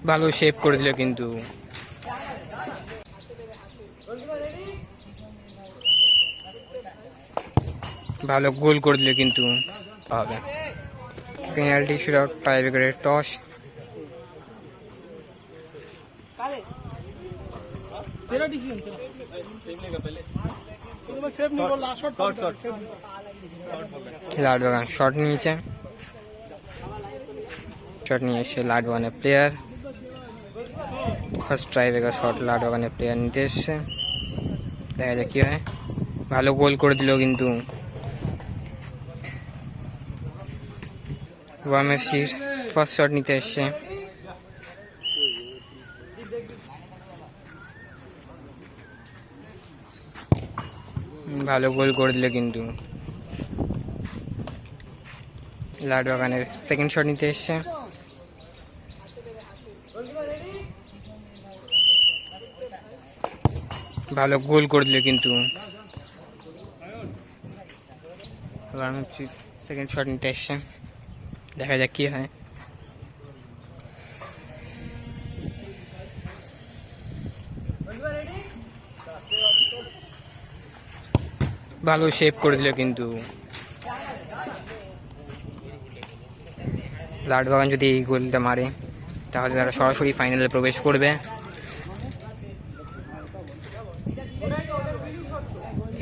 ভালো শেপ করে দিল কিন্তু ভালো গোল করে দিল কিন্তু হবে পেনাল্টি শুটআউট টাইব্রেকারের টস লাডবাগান শট নিয়েছে শট নিয়ে এসে লাডবাগানের প্লেয়ার ফার্স্ট টাইব্রেকার শট লাডবাগানের প্লেয়ার নিতে এসছে দেখা যাক কি হয় ভালো গোল করে দিল কিন্তু ওয়ামেসির ফার্স্ট শট নিতে এসছে ভালো গোল করে দিল কিন্তু লাডবাগানের সেকেন্ড শট নিতে এসছে ভালো গোল করে দিল কিন্তু সেকেন্ড শট নিতে এসছে দেখা যাক কি হয় ভালো শেপ করে দিল কিন্তু লাডবাগান যদি এই গোলটা মারে তাহলে তারা সরাসরি ফাইনালে প্রবেশ করবে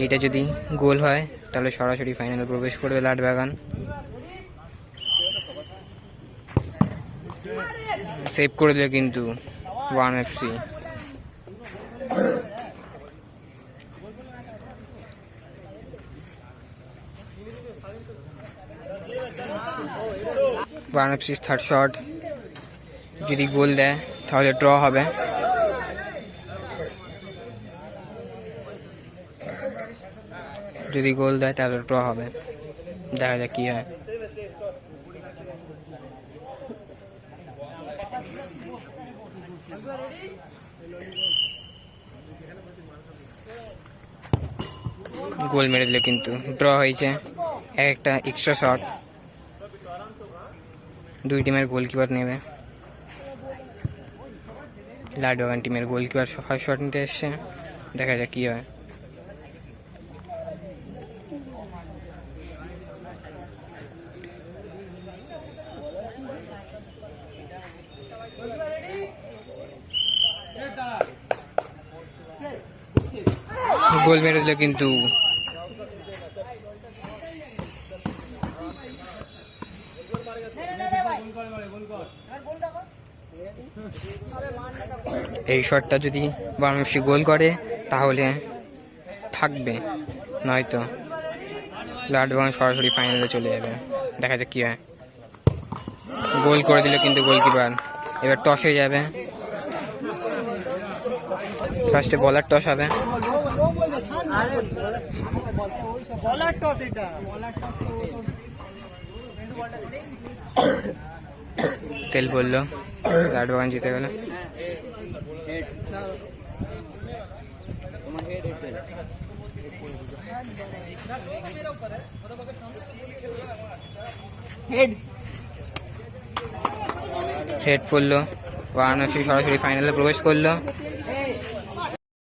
এটা যদি গোল হয় তাহলে সরাসরি ফাইনালে প্রবেশ করবে লাডবাগান সেভ করে দিল কিন্তু ওয়ামেসি ওয়ামেসির থার্ড শট যদি গোল দেয় তাহলে ড্র হবে যদি গোল দেয় তাহলে ড্র হবে দেখা যাক কি হয় গোল মেরে দিল কিন্তু ড্র হয়েছে একটা এক্সট্রা শট দুই টিমের গোলকিপার নেবে লাডবাগান টিমের গোলকিপার ফার্স্ট শট নিতে এসছে দেখা যাক কি হয় গোল মেরে দিল কিন্তু এই শটটা যদি বাংলাদেশি গোল করে তাহলে থাকবে নয়তো লাডবাগান সরাসরি ফাইনালে চলে যাবে দেখা যাক কি হয় গোল করে দিল কিন্তু গোলকিপার এবার টস হয়ে যাবে ফার্স্টে বলার টস হবে তেল বললো লাডবাগান জিতে গেল হেড পড়লো ওয়ামেসি সরাসরি ফাইনালে প্রবেশ করলো